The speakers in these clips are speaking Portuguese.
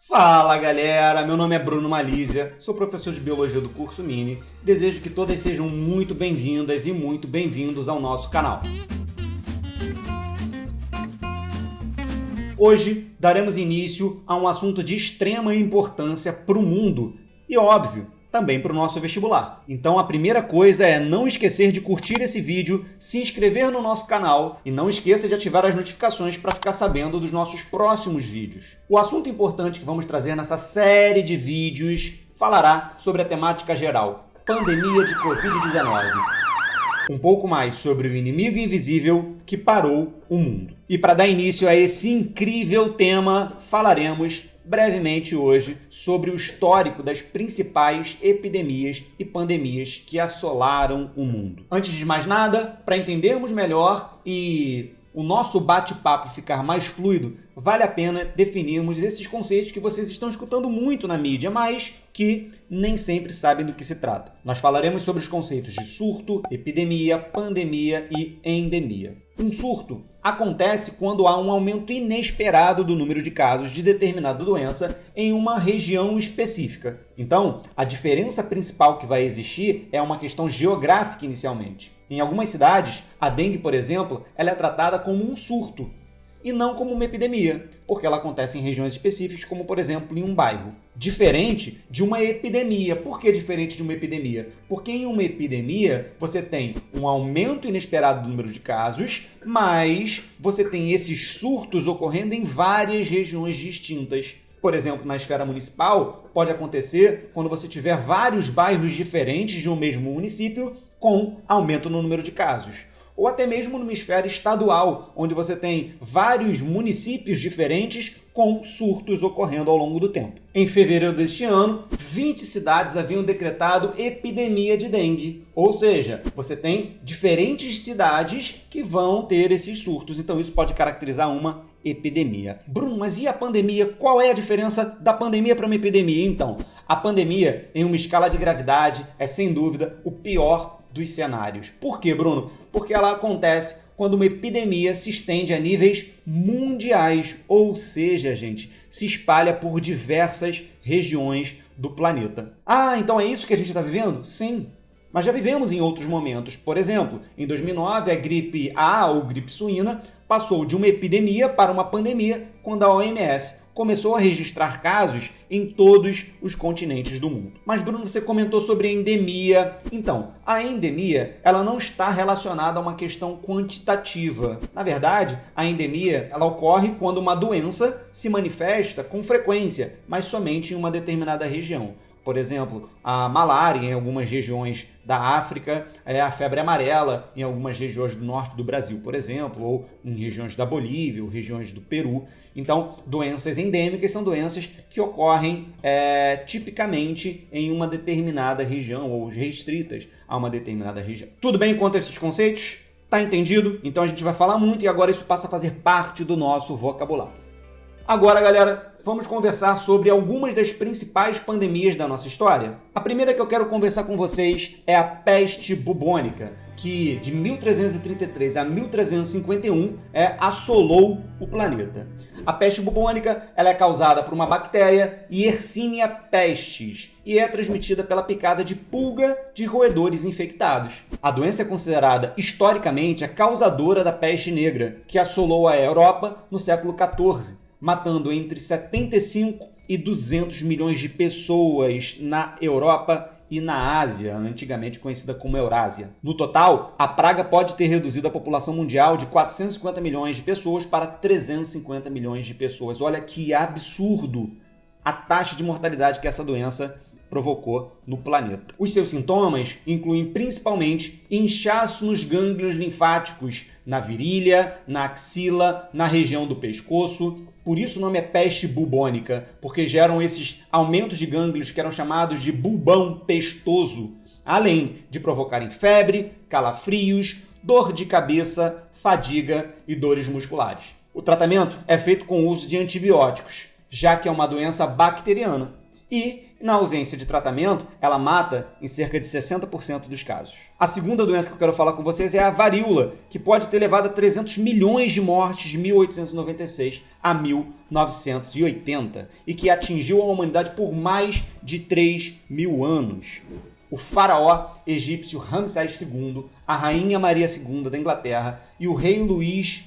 Fala galera, meu nome é Bruno Malísia, sou professor de Biologia do curso Mini. Desejo que todas sejam muito bem-vindas e muito bem-vindos ao nosso canal. Hoje daremos início a um assunto de extrema importância para o mundo e, óbvio, também para o nosso vestibular. Então a primeira coisa é não esquecer de curtir esse vídeo, se inscrever no nosso canal e não esqueça de ativar as notificações para ficar sabendo dos nossos próximos vídeos. O assunto importante que vamos trazer nessa série de vídeos falará sobre a temática geral, pandemia de Covid-19. Um pouco mais sobre o inimigo invisível que parou o mundo. E para dar início a esse incrível tema, falaremos brevemente hoje sobre o histórico das principais epidemias e pandemias que assolaram o mundo. Antes de mais nada, para entendermos melhor e o nosso bate-papo ficar mais fluido, vale a pena definirmos esses conceitos que vocês estão escutando muito na mídia, mas que nem sempre sabem do que se trata. Nós falaremos sobre os conceitos de surto, epidemia, pandemia e endemia. Um surto acontece quando há um aumento inesperado do número de casos de determinada doença em uma região específica. Então, a diferença principal que vai existir é uma questão geográfica inicialmente. Em algumas cidades, a dengue, por exemplo, ela é tratada como um surto e não como uma epidemia, porque ela acontece em regiões específicas, como por exemplo em um bairro. Diferente de uma epidemia. Por que diferente de uma epidemia? Porque em uma epidemia você tem um aumento inesperado do número de casos, mas você tem esses surtos ocorrendo em várias regiões distintas. Por exemplo, na esfera municipal, pode acontecer quando você tiver vários bairros diferentes de um mesmo município com aumento no número de casos. Ou até mesmo numa esfera estadual, onde você tem vários municípios diferentes com surtos ocorrendo ao longo do tempo. Em fevereiro deste ano, 20 cidades haviam decretado epidemia de dengue. Ou seja, você tem diferentes cidades que vão ter esses surtos. Então isso pode caracterizar uma epidemia. Bruno, mas e a pandemia? Qual é a diferença da pandemia para uma epidemia? Então, a pandemia, em uma escala de gravidade, é sem dúvida o pior dos cenários. Por quê, Bruno? Porque ela acontece quando uma epidemia se estende a níveis mundiais, ou seja, gente, se espalha por diversas regiões do planeta. Ah, então é isso que a gente está vivendo? Sim, mas já vivemos em outros momentos. Por exemplo, em 2009, a gripe A, ou gripe suína, passou de uma epidemia para uma pandemia quando a OMS começou a registrar casos em todos os continentes do mundo. Mas, Bruno, você comentou sobre a endemia. Então, a endemia ela não está relacionada a uma questão quantitativa. Na verdade, a endemia ela ocorre quando uma doença se manifesta com frequência, mas somente em uma determinada região. Por exemplo, a malária em algumas regiões da África, a febre amarela em algumas regiões do norte do Brasil, por exemplo, ou em regiões da Bolívia, ou regiões do Peru. Então, doenças endêmicas são doenças que ocorrem tipicamente em uma determinada região, ou restritas a uma determinada região. Tudo bem quanto a esses conceitos? Tá entendido? Então a gente vai falar muito e agora isso passa a fazer parte do nosso vocabulário. Agora, galera, vamos conversar sobre algumas das principais pandemias da nossa história. A primeira que eu quero conversar com vocês é a peste bubônica, que de 1333 a 1351 assolou o planeta. A peste bubônica ela é causada por uma bactéria, Yersinia pestis, e é transmitida pela picada de pulga de roedores infectados. A doença é considerada historicamente a causadora da peste negra, que assolou a Europa no século XIV. Matando entre 75 e 200 milhões de pessoas na Europa e na Ásia, antigamente conhecida como Eurásia. No total, a praga pode ter reduzido a população mundial de 450 milhões de pessoas para 350 milhões de pessoas. Olha que absurdo a taxa de mortalidade que essa doença provocou no planeta. Os seus sintomas incluem principalmente inchaço nos gânglios linfáticos, na virilha, na axila, na região do pescoço. Por isso o nome é peste bubônica, porque geram esses aumentos de gânglios que eram chamados de bulbão pestoso, além de provocarem febre, calafrios, dor de cabeça, fadiga e dores musculares. O tratamento é feito com o uso de antibióticos, já que é uma doença bacteriana. e, na ausência de tratamento, ela mata em cerca de 60% dos casos. A segunda doença que eu quero falar com vocês é a varíola, que pode ter levado a 300 milhões de mortes de 1896 a 1980 e que atingiu a humanidade por mais de 3.000 anos. O faraó egípcio Ramsés II, a rainha Maria II da Inglaterra e o rei Luís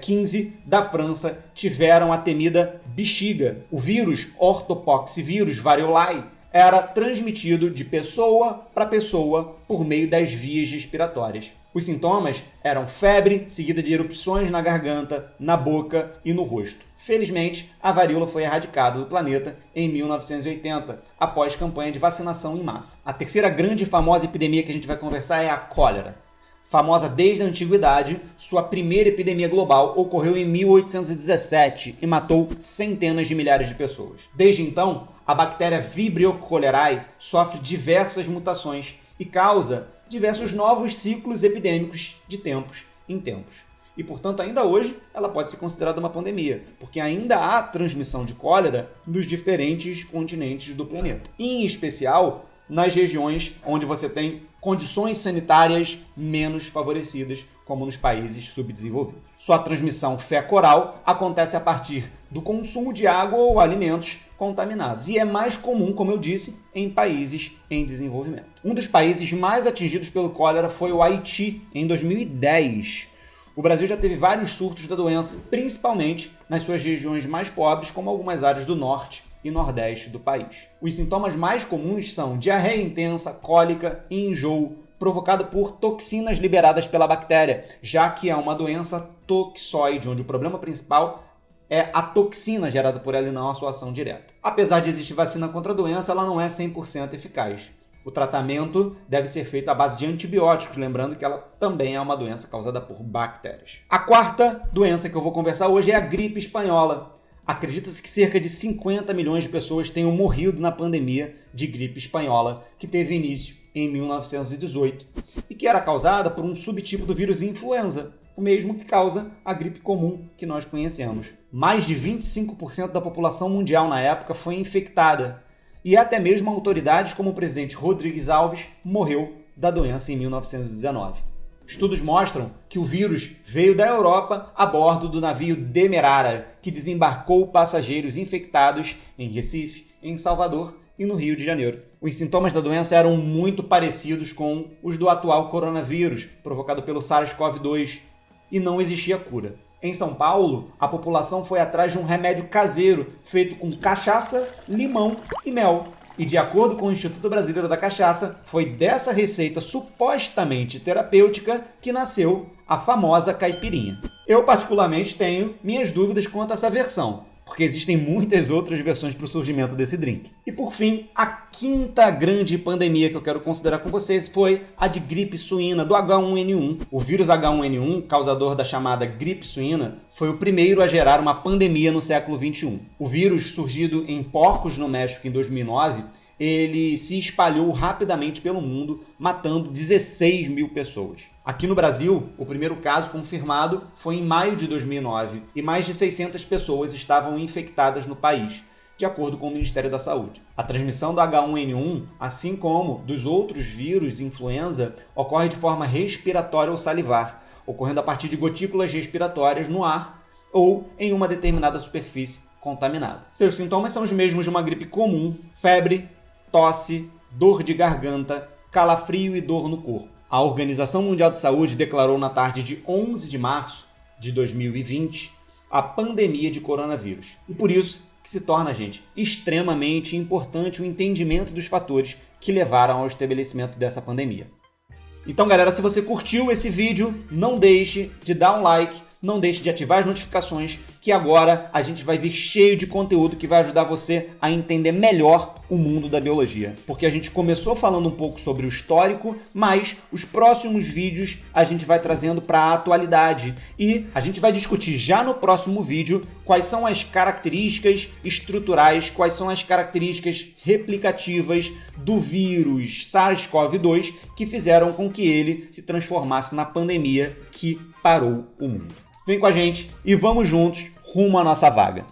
XV da França tiveram a temida bexiga. O vírus ortopoxvírus variolae era transmitido de pessoa para pessoa por meio das vias respiratórias. Os sintomas eram febre, seguida de erupções na garganta, na boca e no rosto. Felizmente, a varíola foi erradicada do planeta em 1980, após campanha de vacinação em massa. A terceira grande e famosa epidemia que a gente vai conversar é a cólera. Famosa desde a antiguidade, sua primeira epidemia global ocorreu em 1817 e matou centenas de milhares de pessoas. Desde então, a bactéria Vibrio cholerae sofre diversas mutações e causa diversos novos ciclos epidêmicos de tempos em tempos. E, portanto, ainda hoje, ela pode ser considerada uma pandemia, porque ainda há transmissão de cólera nos diferentes continentes do planeta. Em especial, nas regiões onde você tem condições sanitárias menos favorecidas, como nos países subdesenvolvidos. Sua transmissão fecal acontece a partir do consumo de água ou alimentos contaminados e é mais comum, como eu disse, em países em desenvolvimento. Um dos países mais atingidos pelo cólera foi o Haiti, em 2010. O Brasil já teve vários surtos da doença, principalmente nas suas regiões mais pobres, como algumas áreas do norte e nordeste do país. Os sintomas mais comuns são diarreia intensa, cólica e enjoo, provocado por toxinas liberadas pela bactéria, já que é uma doença toxoide, onde o problema principal é a toxina gerada por ela e não a sua ação direta. Apesar de existir vacina contra a doença, ela não é 100% eficaz. O tratamento deve ser feito à base de antibióticos, lembrando que ela também é uma doença causada por bactérias. A quarta doença que eu vou conversar hoje é a gripe espanhola. Acredita-se que cerca de 50 milhões de pessoas tenham morrido na pandemia de gripe espanhola, que teve início em 1918 e que era causada por um subtipo do vírus influenza, o mesmo que causa a gripe comum que nós conhecemos. Mais de 25% da população mundial na época foi infectada e até mesmo autoridades como o presidente Rodrigues Alves morreu da doença em 1919. Estudos mostram que o vírus veio da Europa a bordo do navio Demerara, que desembarcou passageiros infectados em Recife, em Salvador e no Rio de Janeiro. Os sintomas da doença eram muito parecidos com os do atual coronavírus, provocado pelo SARS-CoV-2, e não existia cura. Em São Paulo, a população foi atrás de um remédio caseiro feito com cachaça, limão e mel. E de acordo com o Instituto Brasileiro da Cachaça, foi dessa receita supostamente terapêutica que nasceu a famosa caipirinha. Eu particularmente tenho minhas dúvidas quanto a essa versão, porque existem muitas outras versões para o surgimento desse drink. E por fim, a quinta grande pandemia que eu quero considerar com vocês foi a de gripe suína, do H1N1. O vírus H1N1, causador da chamada gripe suína, foi o primeiro a gerar uma pandemia no século XXI. O vírus, surgido em porcos no México em 2009, ele se espalhou rapidamente pelo mundo, matando 16 mil pessoas. Aqui no Brasil, o primeiro caso confirmado foi em maio de 2009 e mais de 600 pessoas estavam infectadas no país, de acordo com o Ministério da Saúde. A transmissão do H1N1, assim como dos outros vírus influenza, ocorre de forma respiratória ou salivar, ocorrendo a partir de gotículas respiratórias no ar ou em uma determinada superfície contaminada. Seus sintomas são os mesmos de uma gripe comum: febre, tosse, dor de garganta, calafrio e dor no corpo. A Organização Mundial de Saúde declarou na tarde de 11 de março de 2020 a pandemia de coronavírus. E por isso que se torna, gente, extremamente importante o entendimento dos fatores que levaram ao estabelecimento dessa pandemia. Então, galera, se você curtiu esse vídeo, não deixe de dar um like, não deixe de ativar as notificações, que agora a gente vai vir cheio de conteúdo que vai ajudar você a entender melhor o mundo da biologia. Porque a gente começou falando um pouco sobre o histórico, mas os próximos vídeos a gente vai trazendo para a atualidade. E a gente vai discutir já no próximo vídeo quais são as características estruturais, quais são as características replicativas do vírus SARS-CoV-2 que fizeram com que ele se transformasse na pandemia que parou o mundo. Vem com a gente e vamos juntos rumo à nossa vaga.